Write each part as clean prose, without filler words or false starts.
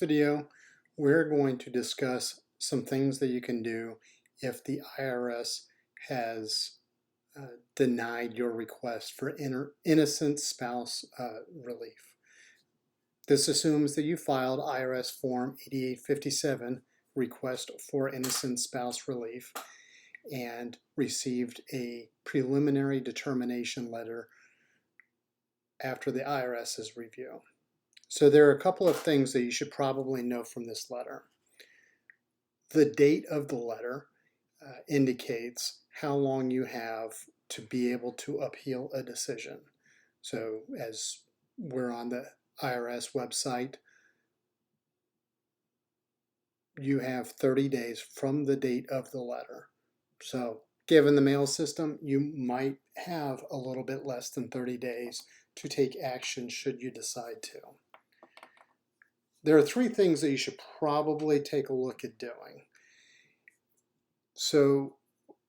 video, we're going to discuss some things that you can do if the IRS has denied your request for innocent spouse relief. This assumes that you filed IRS Form 8857, Request for Innocent Spouse Relief, and received a preliminary determination letter after the IRS's review. So there are a couple of things that you should probably know from this letter. The date of the letter indicates how long you have to be able to appeal a decision. So as we're on the IRS website, you have 30 days from the date of the letter. So given the mail system, you might have a little bit less than 30 days to take action should you decide to. There are three things that you should probably take a look at doing. So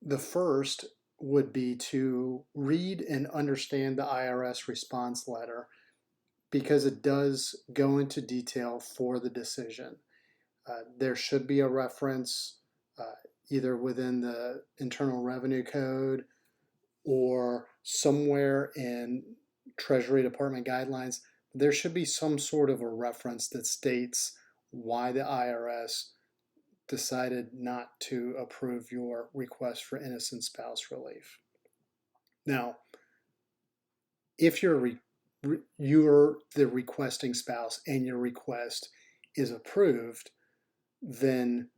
the first would be to read and understand the IRS response letter, because it does go into detail for the decision. There should be a reference either within the Internal Revenue Code or somewhere in Treasury Department guidelines. There should be some sort of a reference that states why the IRS decided not to approve your request for innocent spouse relief. Now, if you're the requesting spouse and your request is approved, then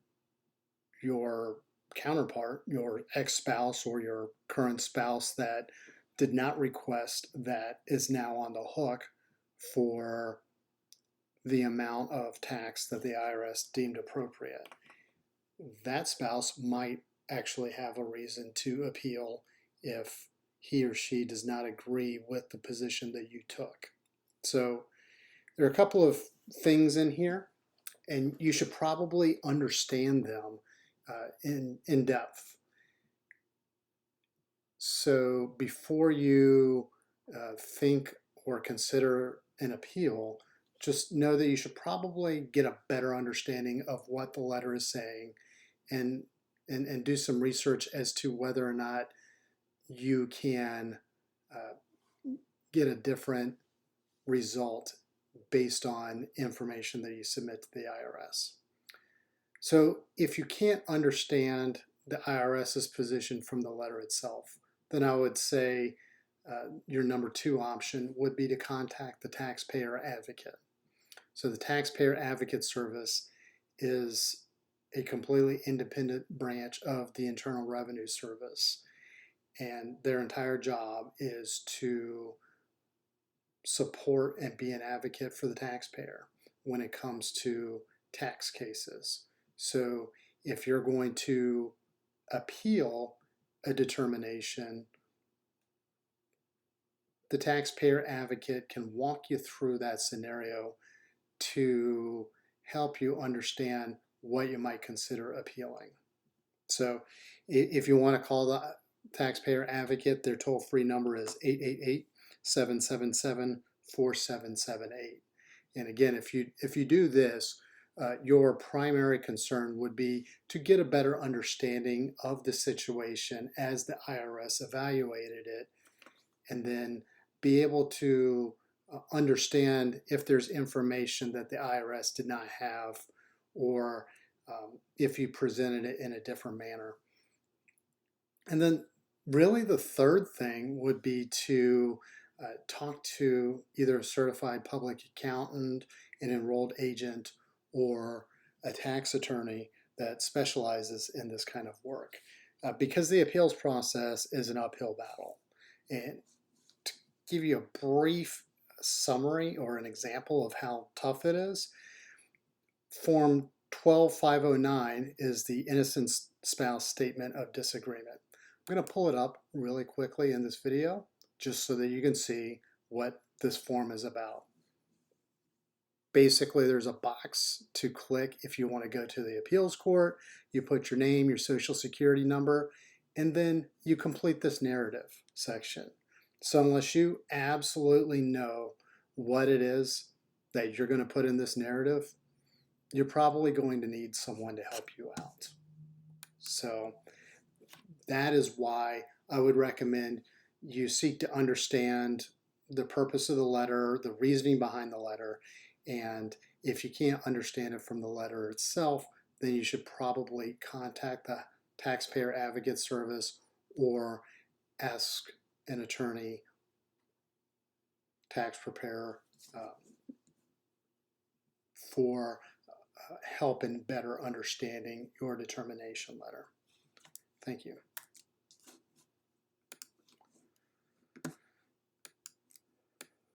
your counterpart, your ex-spouse or your current spouse that did not request that, is now on the hook for the amount of tax that the IRS deemed appropriate. That spouse might actually have a reason to appeal if he or she does not agree with the position that you took. So there are a couple of things in here, and you should probably understand them in depth. So before you think or consider an appeal, just know that you should probably get a better understanding of what the letter is saying, and do some research as to whether or not you can get a different result based on information that you submit to the IRS. So if you can't understand the IRS's position from the letter itself, then I would say your number two option would be to contact the taxpayer advocate. So the taxpayer advocate service is a completely independent branch of the Internal Revenue Service, and their entire job is to support and be an advocate for the taxpayer when it comes to tax cases. So if you're going to appeal a determination, the taxpayer advocate can walk you through that scenario to help you understand what you might consider appealing. So if you want to call the taxpayer advocate, their toll-free number is 888-777-4778. And again, if you do this, your primary concern would be to get a better understanding of the situation as the IRS evaluated it, and then be able to understand if there's information that the IRS did not have, or if you presented it in a different manner. And then really the third thing would be to talk to either a certified public accountant, an enrolled agent, or a tax attorney that specializes in this kind of work, because the appeals process is an uphill battle. And to give you a brief summary or an example of how tough it is, Form 12509 is the innocent spouse statement of disagreement. I'm going to pull it up really quickly in this video just so that you can see what this form is about. Basically, there's a box to click if you want to go to the appeals court. You put your name, your social security number, and then you complete this narrative section. So unless you absolutely know what it is that you're going to put in this narrative, you're probably going to need someone to help you out. So that is why I would recommend you seek to understand the purpose of the letter, the reasoning behind the letter, and if you can't understand it from the letter itself, then you should probably contact the Taxpayer Advocate Service or ask an attorney, tax preparer, for help in better understanding your determination letter. Thank you.